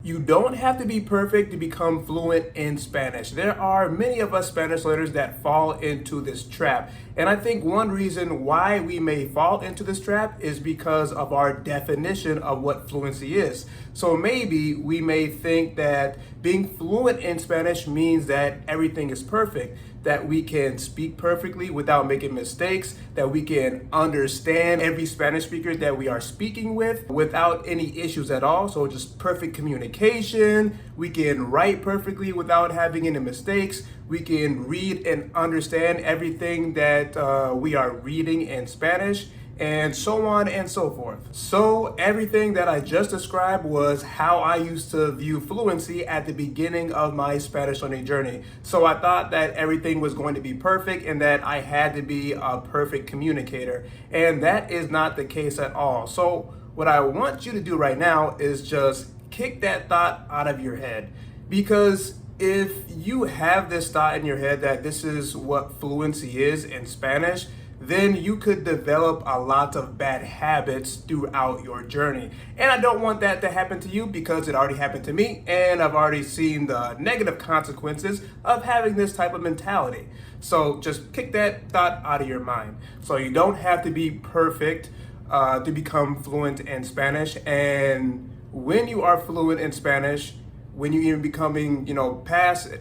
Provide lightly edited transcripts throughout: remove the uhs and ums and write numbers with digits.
You don't have to be perfect to become fluent in Spanish. There are many of us Spanish learners that fall into this trap. And I think one reason why we may fall into this trap is because of our definition of what fluency is. So maybe we may think that being fluent in Spanish means that everything is perfect, that we can speak perfectly without making mistakes, that we can understand every Spanish speaker that we are speaking with without any issues at all. So just perfect communication. We can write perfectly without having any mistakes. We can read and understand everything that we are reading in Spanish, and so on and so forth. So everything that I just described was how I used to view fluency at the beginning of my Spanish learning journey. So I thought that everything was going to be perfect and that I had to be a perfect communicator. And that is not the case at all. So what I want you to do right now is just kick that thought out of your head. Because if you have this thought in your head that this is what fluency is in Spanish, then you could develop a lot of bad habits throughout your journey. And I don't want that to happen to you because it already happened to me, and I've already seen the negative consequences of having this type of mentality. So just kick that thought out of your mind. So you don't have to be perfect to become fluent in Spanish. And when you are fluent in Spanish, when you're even becoming, past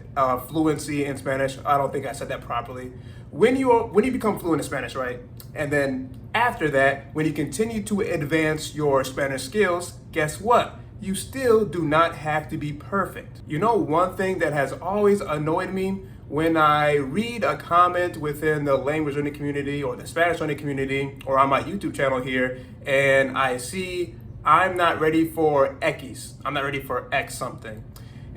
fluency in Spanish, I don't think I said that properly. When you become fluent in Spanish, right? And then after that, when you continue to advance your Spanish skills, guess what? You still do not have to be perfect. One thing that has always annoyed me when I read a comment within the language learning community or the Spanish learning community or on my YouTube channel here, and I see I'm not ready for X. I'm not ready for X something.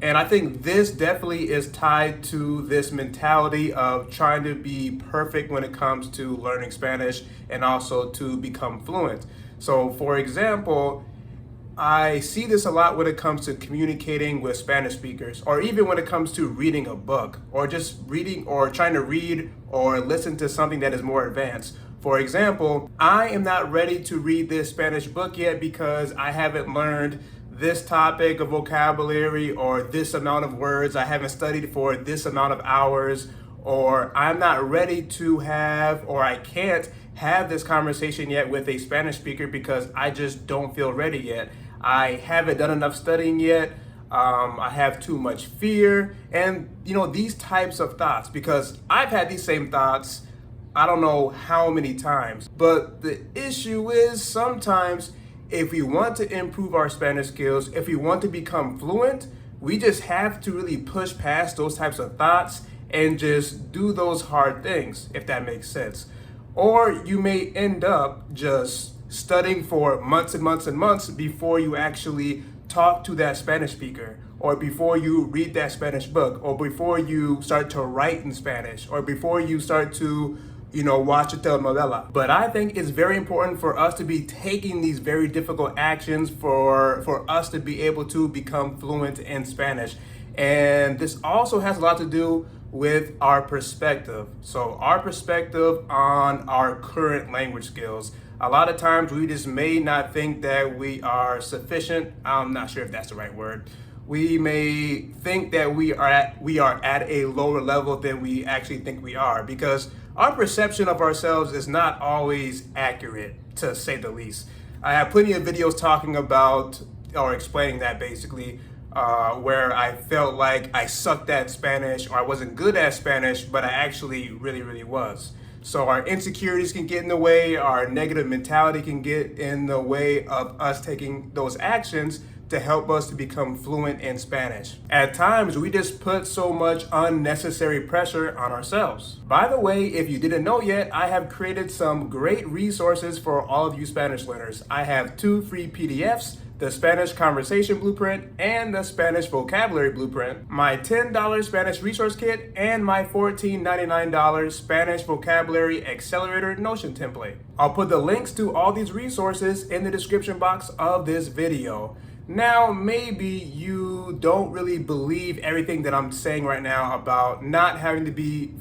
And I think this definitely is tied to this mentality of trying to be perfect when it comes to learning Spanish and also to become fluent. So for example, I see this a lot when it comes to communicating with Spanish speakers, or even when it comes to reading a book, or just reading or trying to read or listen to something that is more advanced. For example, I am not ready to read this Spanish book yet because I haven't learned this topic of vocabulary or this amount of words. I haven't studied for this amount of hours, or I'm not ready to have, or I can't have this conversation yet with a Spanish speaker because I just don't feel ready yet. I haven't done enough studying yet. I have too much fear, and these types of thoughts, because I've had these same thoughts I don't know how many times. But the issue is sometimes if we want to improve our Spanish skills, if we want to become fluent, we just have to really push past those types of thoughts and just do those hard things, if that makes sense. Or you may end up just studying for months and months and months before you actually talk to that Spanish speaker, or before you read that Spanish book, or before you start to write in Spanish, or before you start to watch a telenovela. But I think it's very important for us to be taking these very difficult actions for us to be able to become fluent in Spanish. And this also has a lot to do with our perspective. So our perspective on our current language skills. A lot of times we just may not think that we are sufficient. I'm not sure if that's the right word. We may think that we are at a lower level than we actually think we are, because our perception of ourselves is not always accurate, to say the least. I have plenty of videos talking about or explaining that basically, where I felt like I sucked at Spanish or I wasn't good at Spanish, but I actually really, really was. So our insecurities can get in the way, our negative mentality can get in the way of us taking those actions to help us to become fluent in Spanish. At times, we just put so much unnecessary pressure on ourselves. By the way, if you didn't know yet, I have created some great resources for all of you Spanish learners. I have 2 free PDFs, the Spanish Conversation Blueprint and the Spanish Vocabulary Blueprint, my $10 Spanish Resource Kit, and my $14.99 Spanish Vocabulary Accelerator Notion template. I'll put the links to all these resources in the description box of this video. Now, maybe you don't really believe everything that I'm saying right now about not having to be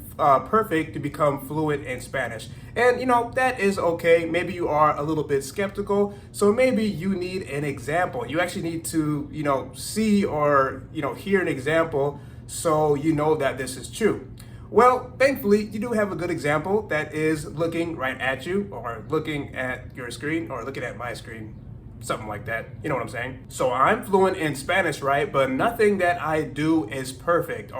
perfect to become fluent in Spanish. And that is okay. Maybe you are a little bit skeptical, so maybe you need an example. You actually need to see or hear an example so you know that this is true. Well, thankfully, you do have a good example that is looking right at you, or looking at your screen, or looking at my screen. Something like that. You know what I'm saying? So I'm fluent in Spanish, right? But nothing that I do is perfect,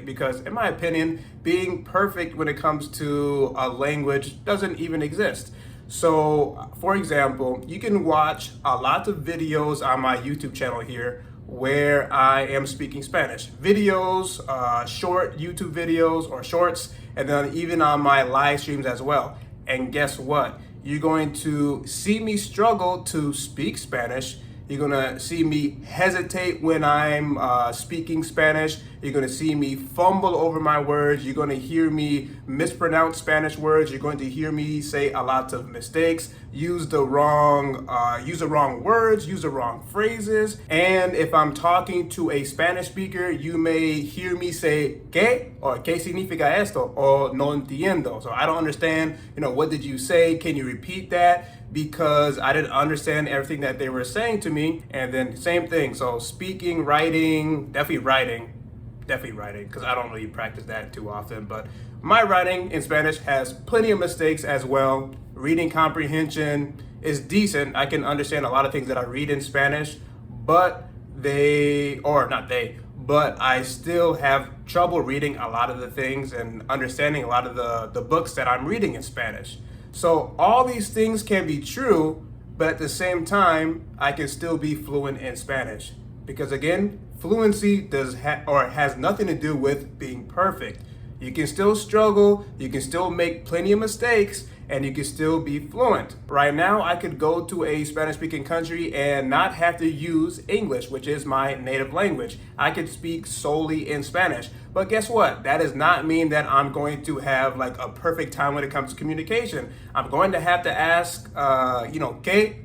because in my opinion, being perfect when it comes to a language doesn't even exist. So, for example, you can watch a lot of videos on my YouTube channel here where I am speaking Spanish. Videos, short YouTube videos or shorts, and then even on my live streams as well. And guess what? You're going to see me struggle to speak Spanish. You're gonna see me hesitate when I'm speaking Spanish. You're gonna see me fumble over my words. You're gonna hear me mispronounce Spanish words. You're going to hear me say a lot of mistakes, use the wrong words, use the wrong phrases. And if I'm talking to a Spanish speaker, you may hear me say ¿qué? Or ¿qué significa esto? Or no entiendo. So I don't understand, what did you say? Can you repeat that? Because I didn't understand everything that they were saying to me. And then same thing. So speaking, writing, definitely writing, because I don't really practice that too often. But my writing in Spanish has plenty of mistakes as well. Reading comprehension is decent. I can understand a lot of things that I read in Spanish, but I still have trouble reading a lot of the things and understanding a lot of the books that I'm reading in Spanish. So all these things can be true, but at the same time, I can still be fluent in Spanish. Because again, fluency has nothing to do with being perfect. You can still struggle, you can still make plenty of mistakes, and you can still be fluent. Right now, I could go to a Spanish-speaking country and not have to use English, which is my native language. I could speak solely in Spanish. But guess what? That does not mean that I'm going to have like a perfect time when it comes to communication. I'm going to have to ask, ¿qué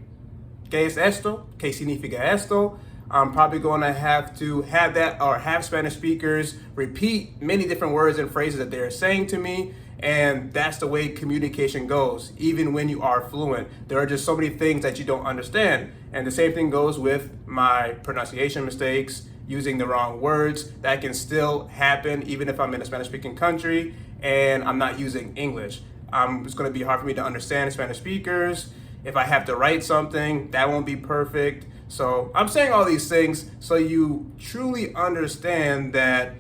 es esto? ¿Qué significa esto? I'm probably going to have that, or have Spanish speakers repeat many different words and phrases that they're saying to me. And that's the way communication goes. Even when you are fluent, there are just so many things that you don't understand. And the same thing goes with my pronunciation mistakes, using the wrong words. That can still happen even if I'm in a Spanish-speaking country and I'm not using English. It's going to be hard for me to understand Spanish speakers. If I have to write something, that won't be perfect. So I'm saying all these things so you truly understand that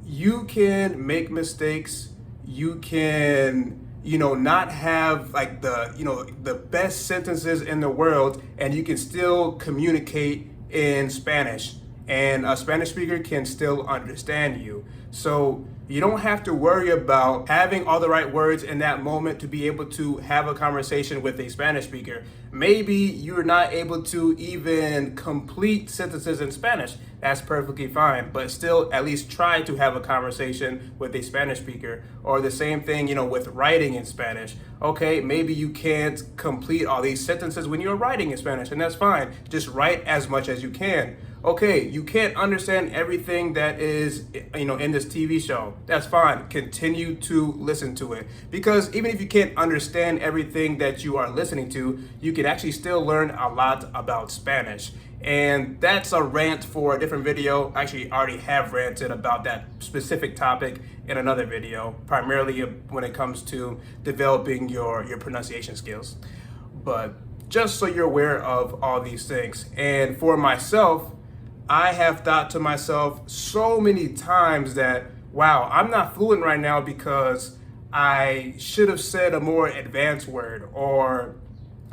you can make mistakes. You can, not have like the best sentences in the world, and you can still communicate in Spanish, and a Spanish speaker can still understand you. So you don't have to worry about having all the right words in that moment to be able to have a conversation with a Spanish speaker. Maybe you're not able to even complete sentences in Spanish. That's perfectly fine, but still at least try to have a conversation with a Spanish speaker. Or the same thing, with writing in Spanish. Okay, maybe you can't complete all these sentences when you're writing in Spanish, and that's fine. Just write as much as you can. Okay, you can't understand everything that is, in this TV show. That's fine. Continue to listen to it. Because even if you can't understand everything that you are listening to, you can actually still learn a lot about Spanish. And that's a rant for a different video. Actually, I already have ranted about that specific topic in another video, primarily when it comes to developing your pronunciation skills. But just so you're aware of all these things. And for myself, I have thought to myself so many times that, wow, I'm not fluent right now because I should have said a more advanced word, or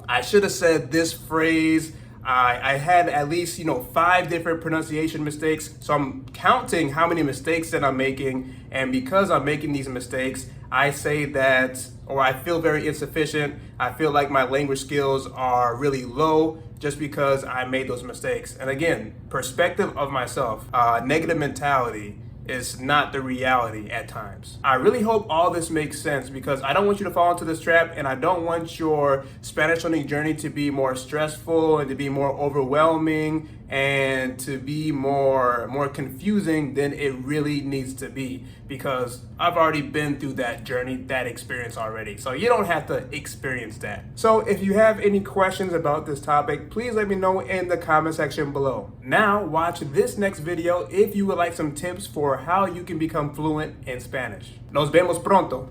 I should have said this phrase. I had at least, 5 different pronunciation mistakes. So I'm counting how many mistakes that I'm making. And because I'm making these mistakes, I say that, or I feel very insufficient. I feel like my language skills are really low just because I made those mistakes. And again, perspective of myself, negative mentality is not the reality at times. I really hope all this makes sense, because I don't want you to fall into this trap, and I don't want your Spanish learning journey to be more stressful and to be more overwhelming and to be more confusing than it really needs to be, because I've already been through that journey, that experience already. So you don't have to experience that. So if you have any questions about this topic, please let me know in the comment section below. Now watch this next video if you would like some tips for how you can become fluent in Spanish. Nos vemos pronto.